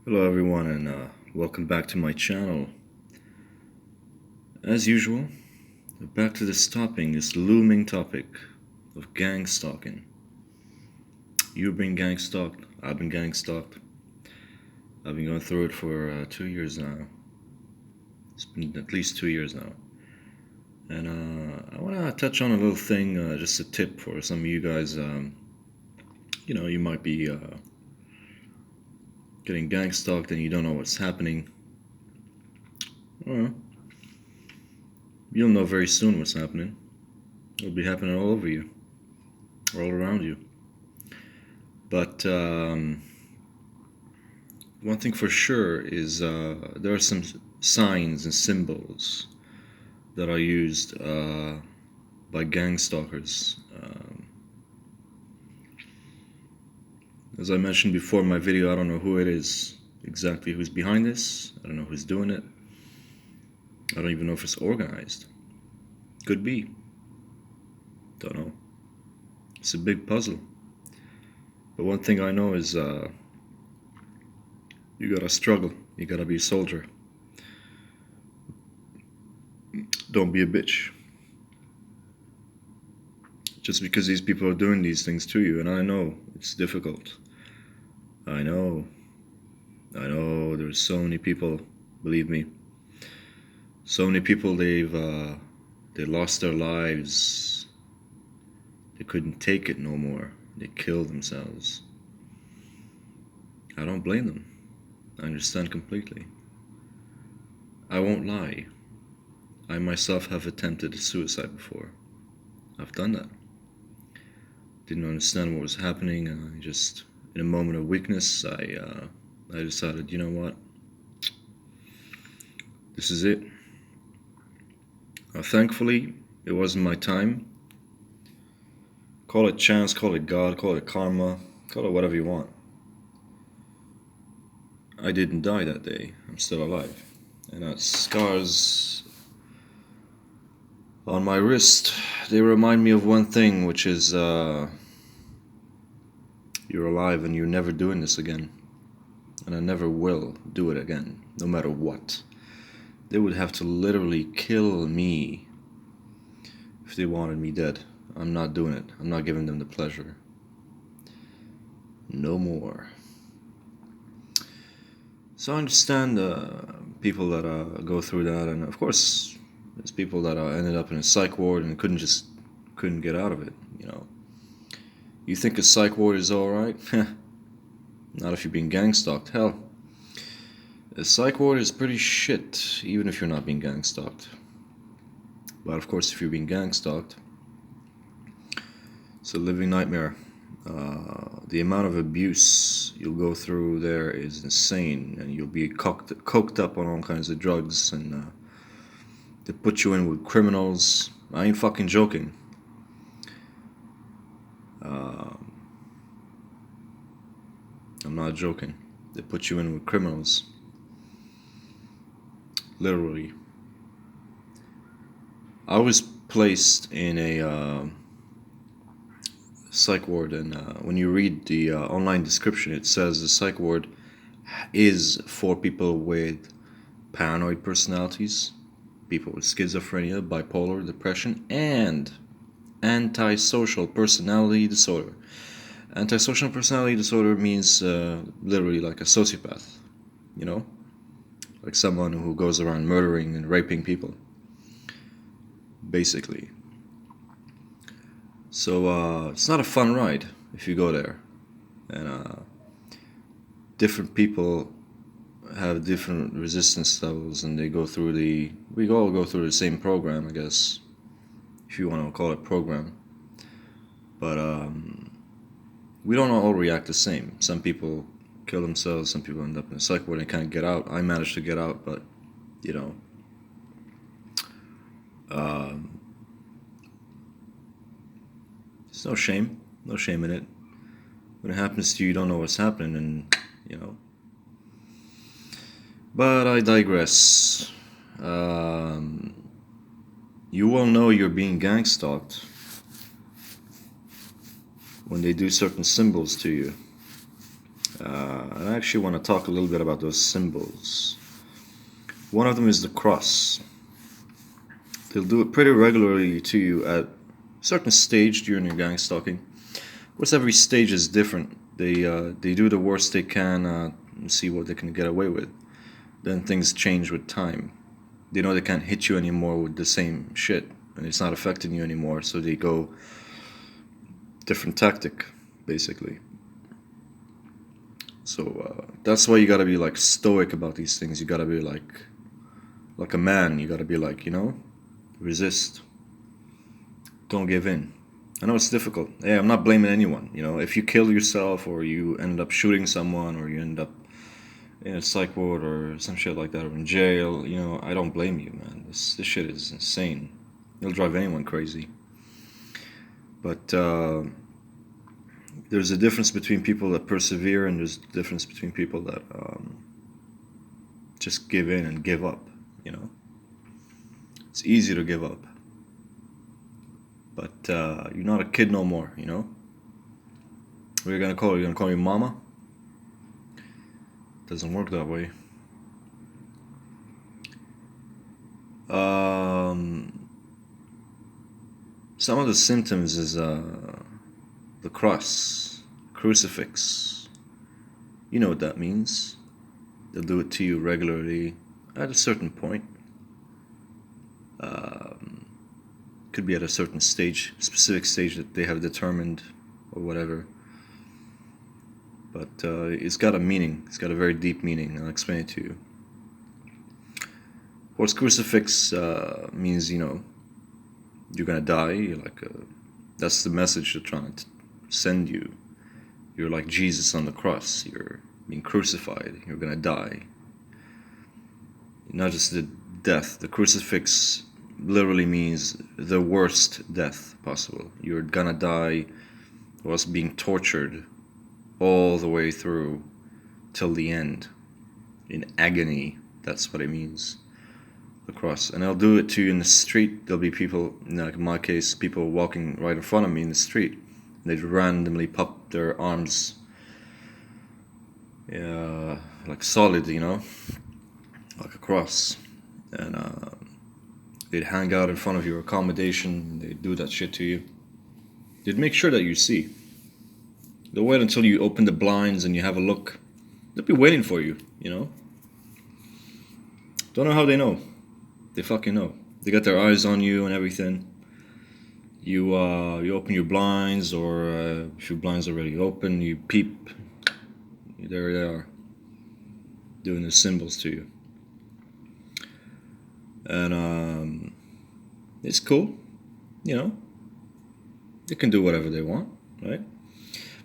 Hello everyone and welcome back to my channel. As usual, back to this looming topic of gang stalking. You've been gang stalked, I've been gang stalked. I've been going through it for 2 years now. It's been at least 2 years now. And I want to touch on a little thing, just a tip for some of you guys. You might be getting gang stalked and you don't know what's happening. Well, you'll know very soon what's happening. It'll be happening all over you, all around you. But one thing for sure is there are some signs and symbols that are used by gang stalkers. As I mentioned before in my video, I don't know who it is exactly who's behind this. I don't know who's doing it. I don't even know if it's organized. Could be. Don't know. It's a big puzzle. But one thing I know is you gotta struggle. You gotta be a soldier. Don't be a bitch. Just because these people are doing these things to you, and I know it's difficult. I know there's so many people, believe me. So many people, they lost their lives. They couldn't take it no more. They killed themselves. I don't blame them. I understand completely. I won't lie. I myself have attempted suicide before. I've done that. Didn't understand what was happening, and I just, in a moment of weakness, I decided, you know what? This is it. Thankfully, it wasn't my time. Call it chance, call it God, call it karma, call it whatever you want. I didn't die that day. I'm still alive. And that scars on my wrist, they remind me of one thing, which is you're alive and you're never doing this again. And I never will do it again, no matter what. They would have to literally kill me if they wanted me dead. I'm not doing it. I'm not giving them the pleasure. No more. So I understand people that go through that, and of course, there's people that ended up in a psych ward and couldn't get out of it. You know, you think a psych ward is all right? Not if you're being gang stalked. Hell, a psych ward is pretty shit, even if you're not being gang stalked. But of course, if you're being gang stalked, it's a living nightmare. The amount of abuse you'll go through there is insane, and you'll be coked up on all kinds of drugs, and they put you in with criminals. I ain't fucking joking. I'm not joking. They put you in with criminals. Literally. I was placed in a psych ward, and when you read the online description, it says the psych ward is for people with paranoid personalities, people with schizophrenia, bipolar, depression, and antisocial personality disorder. Antisocial personality disorder means literally like a sociopath, you know? Like someone who goes around murdering and raping people, basically. So it's not a fun ride if you go there. And different people have different resistance levels, and we all go through the same program, I guess, if you want to call it program. But we don't all react the same. Some people kill themselves, some people end up in a psych ward and can't get out. I managed to get out, but you know, there's no shame in it. When it happens to you, you don't know what's happening, and you know. But I digress. You will know you're being gang stalked when they do certain symbols to you. And I actually want to talk a little bit about those symbols. One of them is the cross. They'll do it pretty regularly to you at a certain stage during your gang stalking. Of course, every stage is different. They do the worst they can and see what they can get away with. Then things change with time. They know they can't hit you anymore with the same shit, and it's not affecting you anymore, so they go different tactic, basically. So that's why you gotta be like stoic about these things. You gotta be like a man. You gotta be like, resist. Don't give in. I know it's difficult. Hey, I'm not blaming anyone. If you kill yourself or you end up shooting someone or you end up in a psych ward or some shit like that or in jail, I don't blame you, man. This shit is insane. It'll drive anyone crazy. But there's a difference between people that persevere and there's a difference between people that just give in and give up, It's easy to give up. But you're not a kid no more, What are you gonna call her? You're gonna call me mama? Doesn't work that way. Some of the symptoms is the cross, crucifix. You know what that means. They'll do it to you regularly at a certain point. Could be at a certain stage, specific stage that they have determined or whatever. But it's got a meaning. It's got a very deep meaning. I'll explain it to you. Of course, crucifix means, you're gonna die. You're that's the message they're trying to send you. You're like Jesus on the cross. You're being crucified. You're gonna die. Not just the death. The crucifix literally means the worst death possible. You're gonna die whilst being tortured all the way through till the end. In agony. That's what it means. The cross. And I'll do it to you in the street. There'll be people, like in my case, people walking right in front of me in the street. They'd randomly pop their arms like solid, like a cross. And they'd hang out in front of your accommodation. They'd do that shit to you. They'd make sure that you see. They'll wait until you open the blinds and you have a look. They'll be waiting for you, Don't know how they know. They fucking know. They got their eyes on you and everything. You open your blinds, or if your blinds are already open, you peep. There they are, doing the symbols to you. And it's cool, They can do whatever they want, right?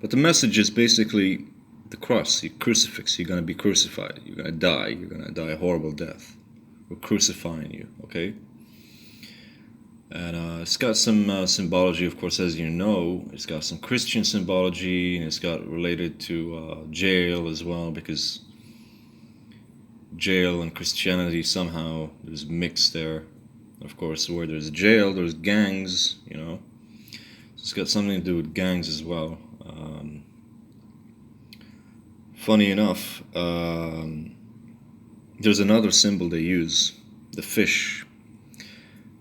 But the message is basically the cross, the crucifix. You're gonna be crucified. You're gonna die. You're gonna die a horrible death. We're crucifying you, okay? And it's got some symbology, of course, as you know. It's got some Christian symbology, and it's got related to jail as well, because jail and Christianity somehow is mixed there. Of course, where there's jail, there's gangs, So it's got something to do with gangs as well. Funny enough, there's another symbol they use, the fish.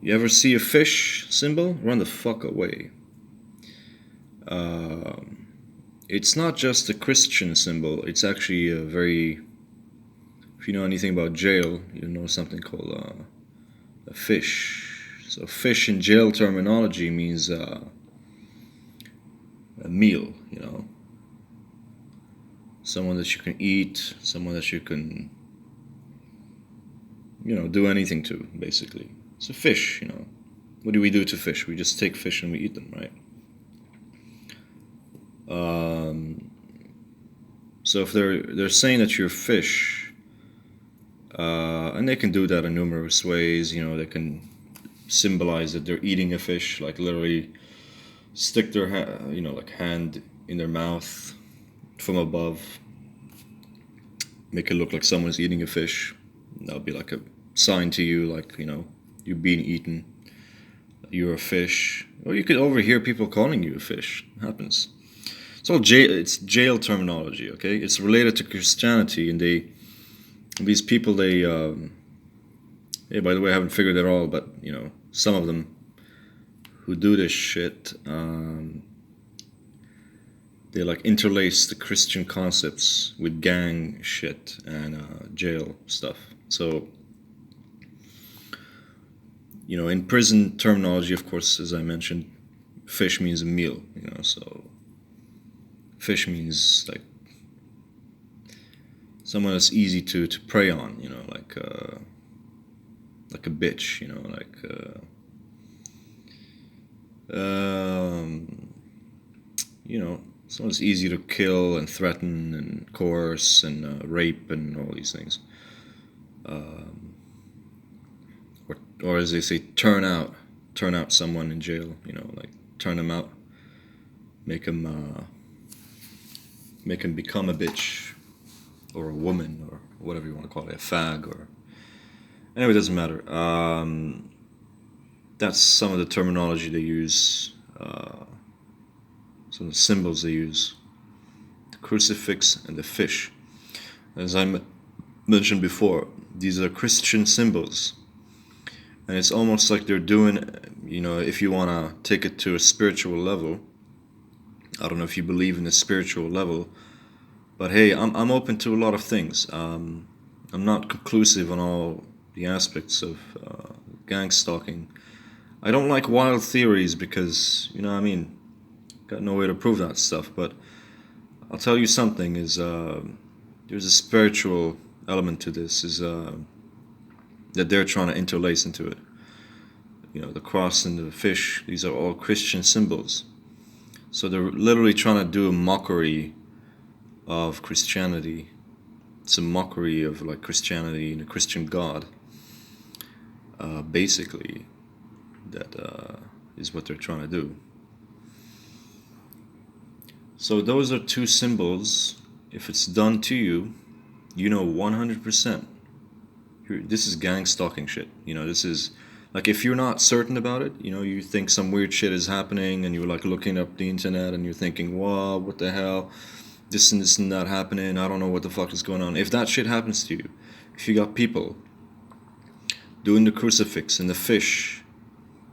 You ever see a fish symbol? Run the fuck away. It's not just a Christian symbol. It's actually a very... If you know anything about jail, you know something called a fish. So fish in jail terminology means a meal, Someone that you can eat, someone that you can, do anything to, basically. It's a fish, What do we do to fish? We just take fish and we eat them, right? So if they're saying that you're fish, and they can do that in numerous ways, they can symbolize that they're eating a fish, like literally stick their hand in their mouth from above, make it look like someone's eating a fish. That'll be like a sign to you, like, you're being eaten, you're a fish. Or you could overhear people calling you a fish. It happens. It's jail terminology. Okay, it's related to Christianity, and these people hey, by the way, I haven't figured it all, but some of them who do this shit, they like interlace the Christian concepts with gang shit and jail stuff. So, in prison terminology, of course, as I mentioned, fish means a meal. So fish means like someone that's easy to prey on. Like a bitch. Someone that's easy to kill and threaten and coerce and rape and all these things. Or as they say, turn out someone in jail. Like turn them out, make them become a bitch or a woman or whatever you want to call it, a fag or. Anyway, it doesn't matter. That's some of the terminology they use, some of the symbols they use. The crucifix and the fish. As I mentioned before, these are Christian symbols. And it's almost like they're doing, if you want to take it to a spiritual level. I don't know if you believe in a spiritual level, but hey, I'm open to a lot of things. I'm not conclusive on all the aspects of gangstalking. I don't like wild theories because, got no way to prove that stuff. But I'll tell you something, is there's a spiritual element to this, is that they're trying to interlace into it. The cross and the fish, these are all Christian symbols. So they're literally trying to do a mockery of Christianity. It's a mockery of like Christianity and a Christian God. Basically, that is what they're trying to do. So those are two symbols. If it's done to you, 100%. This is gang stalking shit. This is like, if you're not certain about it, you think some weird shit is happening and you're like looking up the internet and you're thinking, wow, what the hell? This and that happening. I don't know what the fuck is going on. If that shit happens to you, if you got people doing the crucifix and the fish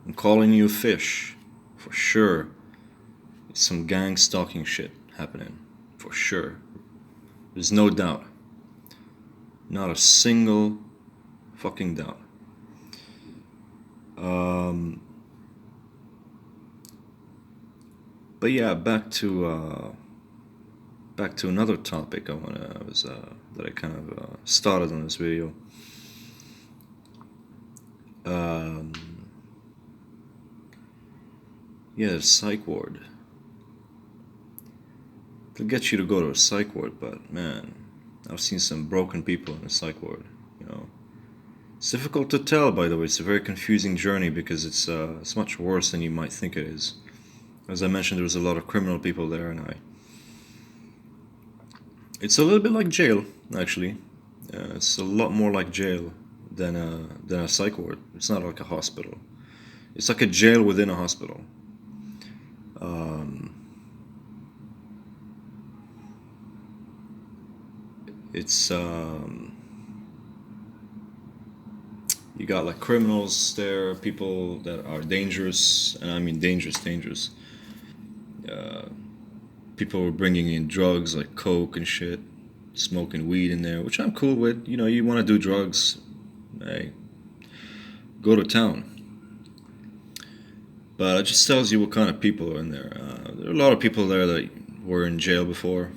and calling you a fish, for sure, it's some gang stalking shit happening. For sure. There's no doubt. Not a single fucking doubt. But yeah, back to another topic that I kind of started on this video. Yeah, the psych ward. They'll get you to go to a psych ward, but man, I've seen some broken people in a psych ward. It's difficult to tell, by the way. It's a very confusing journey because it's much worse than you might think it is. As I mentioned, there was a lot of criminal people there, and it's a little bit like jail, actually. It's a lot more like jail than a psych ward. It's not like a hospital. It's like a jail within a hospital. It's you got like criminals there, people that are dangerous, and I mean dangerous. People were bringing in drugs like coke and shit, smoking weed in there, which I'm cool with. You want to do drugs, hey, go to town. But it just tells you what kind of people are in there. There are a lot of people there that were in jail before.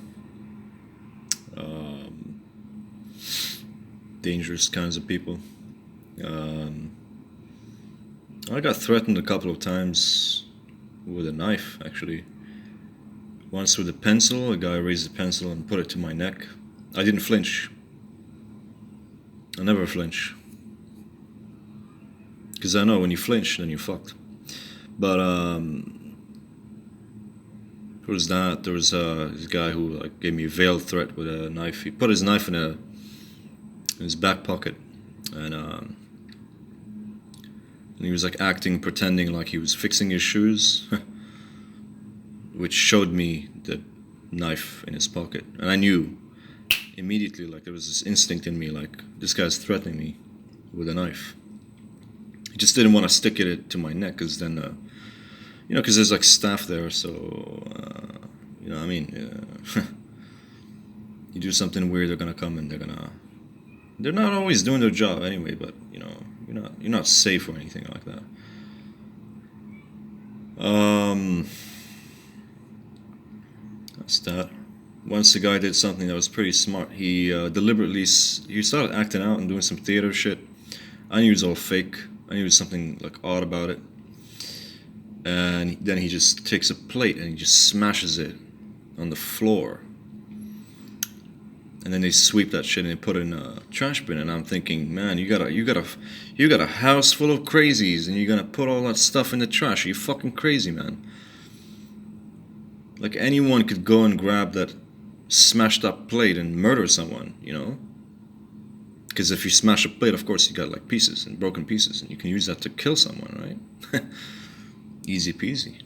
Dangerous kinds of people. I got threatened a couple of times with a knife, actually. Once with a pencil. A guy raised a pencil and put it to my neck. I didn't flinch. I never flinch. Because I know when you flinch, then you're fucked. But there was that. There was this guy who like gave me a veiled threat with a knife. He put his knife in his back pocket, and he was like pretending like he was fixing his shoes, which showed me that knife in his pocket, and I knew immediately, like there was this instinct in me, like this guy's threatening me with a knife. I just didn't want to stick it to my neck, because then, because there's like staff there, so you know what I mean. You do something weird, they're gonna come and they're not always doing their job anyway, but you're not safe or anything like that. That's that. Once the guy did something that was pretty smart. He he started acting out and doing some theater shit. I knew it was all fake. I knew there was something like odd about it. And then he just takes a plate and he just smashes it on the floor. And then they sweep that shit and they put it in a trash bin. And I'm thinking, man, you got a house full of crazies and you're gonna put all that stuff in the trash. Are you fucking crazy, man? Like anyone could go and grab that smashed up plate and murder someone, Because if you smash a plate, of course you got like pieces and broken pieces, and you can use that to kill someone, right? Easy peasy.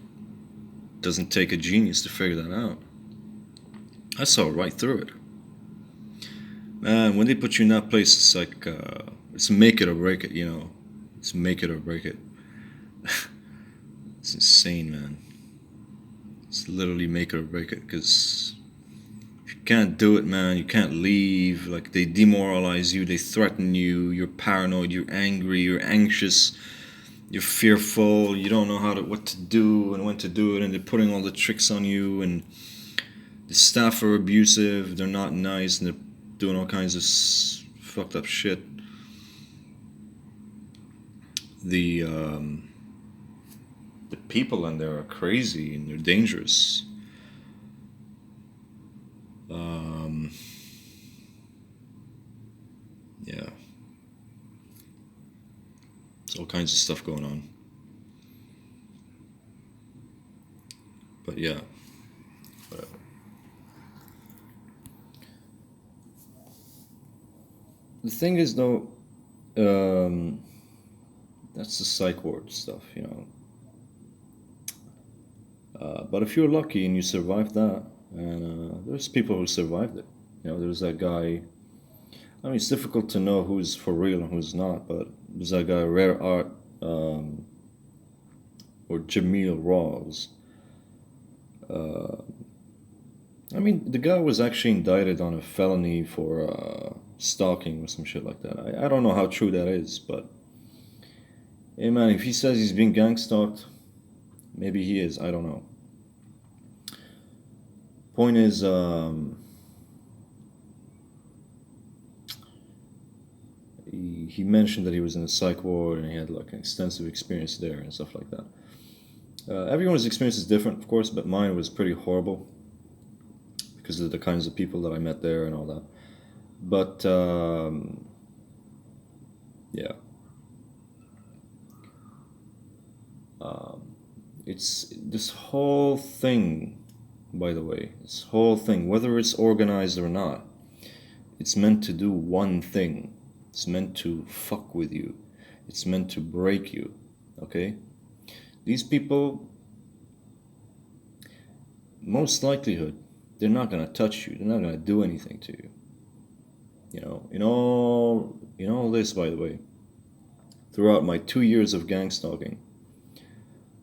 Doesn't take a genius to figure that out. I saw right through it. Man, when they put you in that place, it's like, it's make it or break it, It's make it or break it. It's insane, man. It's literally make it or break it, because if you can't do it, man, you can't leave. Like, they demoralize you, they threaten you, you're paranoid, you're angry, you're anxious, you're fearful, you don't know what to do and when to do it, and they're putting all the tricks on you, and the staff are abusive, they're not nice, and they're doing all kinds of fucked up shit. The people in there are crazy and they're dangerous. Yeah. There's all kinds of stuff going on. But yeah, whatever. The thing is, though, that's the psych ward stuff, But if you're lucky and you survive that, and there's people who survived it. There's that guy. I mean, it's difficult to know who's for real and who's not, but there's that guy, Rare Art, or Jameel Rawls. I mean, the guy was actually indicted on a felony for stalking or some shit like that. I don't know how true that is, but hey, man, if he says he's being gang stalked, maybe he is. I don't know. Point is, he mentioned that he was in a psych ward and he had like an extensive experience there and stuff like that. Everyone's experience is different, of course, but mine was pretty horrible because of the kinds of people that I met there and all that. But yeah, it's this whole thing. By the way, this whole thing, whether it's organized or not, it's meant to do one thing. It's meant to fuck with you. It's meant to break you. Okay? These people, most likelihood, they're not gonna touch you. They're not gonna do anything to you. In all this, by the way, throughout my 2 years of gang stalking,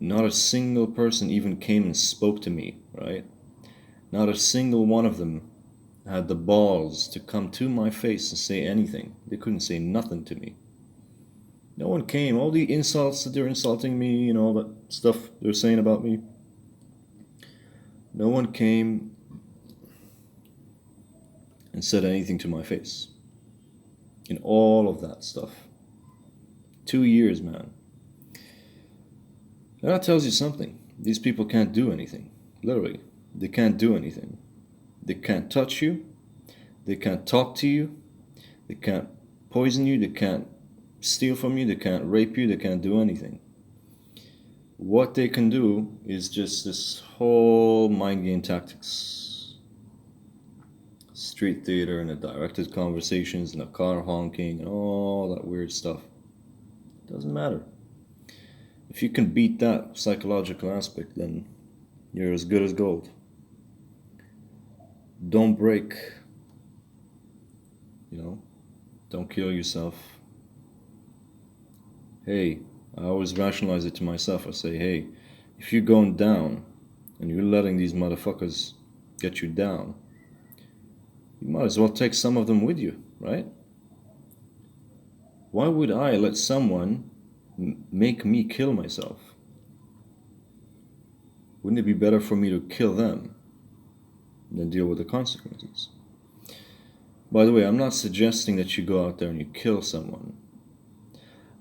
not a single person even came and spoke to me, right? Not a single one of them had the balls to come to my face and say anything. They couldn't say nothing to me. No one came. All the insults that they're insulting me, all that stuff they're saying about me. No one came and said anything to my face. In all of that stuff. 2 years, man. And that tells you something. These people can't do anything. Literally. They can't do anything. They can't touch you. They can't talk to you. They can't poison you. They can't steal from you. They can't rape you. They can't do anything. What they can do is just this whole mind game tactics. Street theater and the directed conversations and the car honking and all that weird stuff. Doesn't matter. If you can beat that psychological aspect, then you're as good as gold. don't break, you know, don't kill yourself. Hey, I always rationalize it to myself. I say, hey, if you're going down and you're letting these motherfuckers get you down, you might as well take some of them with you, right? Why would I let someone make me kill myself? Wouldn't it be better for me to kill them than deal with the consequences? By the way, I'm not suggesting that you go out there and you kill someone.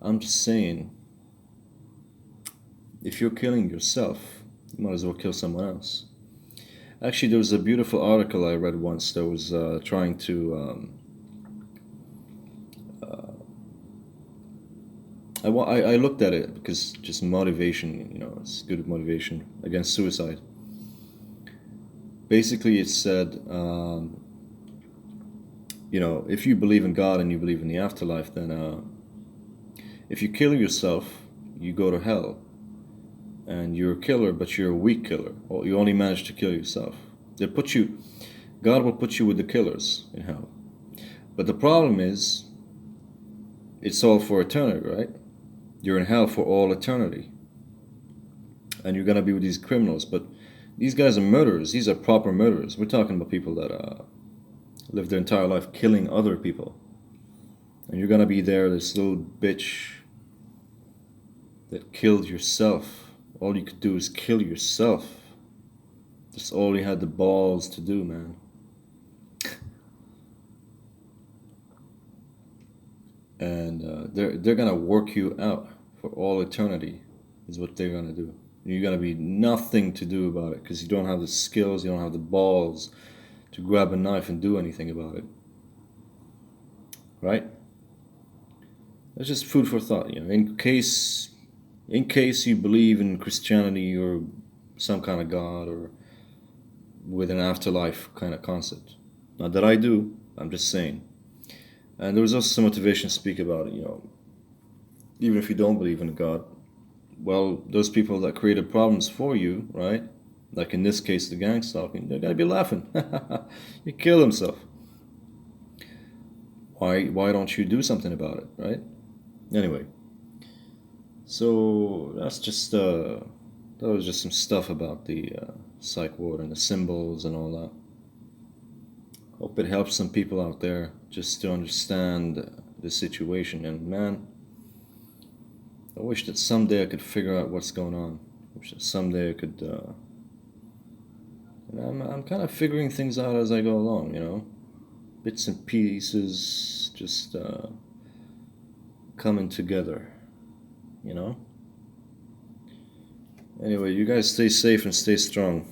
I'm just saying, if you're killing yourself, you might as well kill someone else. Actually, there was a beautiful article I read once that was trying to. I looked at it because just motivation, it's good motivation against suicide. Basically, it said, if you believe in God and you believe in the afterlife, then if you kill yourself, you go to hell. And you're a killer, but you're a weak killer. Or you only manage to kill yourself. God will put you with the killers in hell. But the problem is, it's all for eternity, right? You're in hell for all eternity. And you're going to be with these criminals. But these guys are murderers. These are proper murderers. We're talking about people that live their entire life killing other people. And you're going to be there, this little bitch that killed yourself. All you could do is kill yourself. That's all you had the balls to do, man. And they're gonna work you out for all eternity, is what they're gonna do. You're gonna be nothing to do about it because you don't have the skills, you don't have the balls to grab a knife and do anything about it. Right? That's just food for thought. In case you believe in Christianity or some kind of God or with an afterlife kind of concept. Not that I do, I'm just saying. And there was also some motivation to speak about it, even if you don't believe in God. Well, those people that created problems for you, right? Like in this case, the gangstalking, they're gonna be laughing. You killed himself. Why don't you do something about it, right? Anyway, so that was just some stuff about the psych ward and the symbols and all that. Hope it helps some people out there just to understand the situation. And man, I wish that someday I could figure out what's going on. I wish that someday I could. And I'm kind of figuring things out as I go along, bits and pieces just coming together. Anyway, you guys stay safe and stay strong.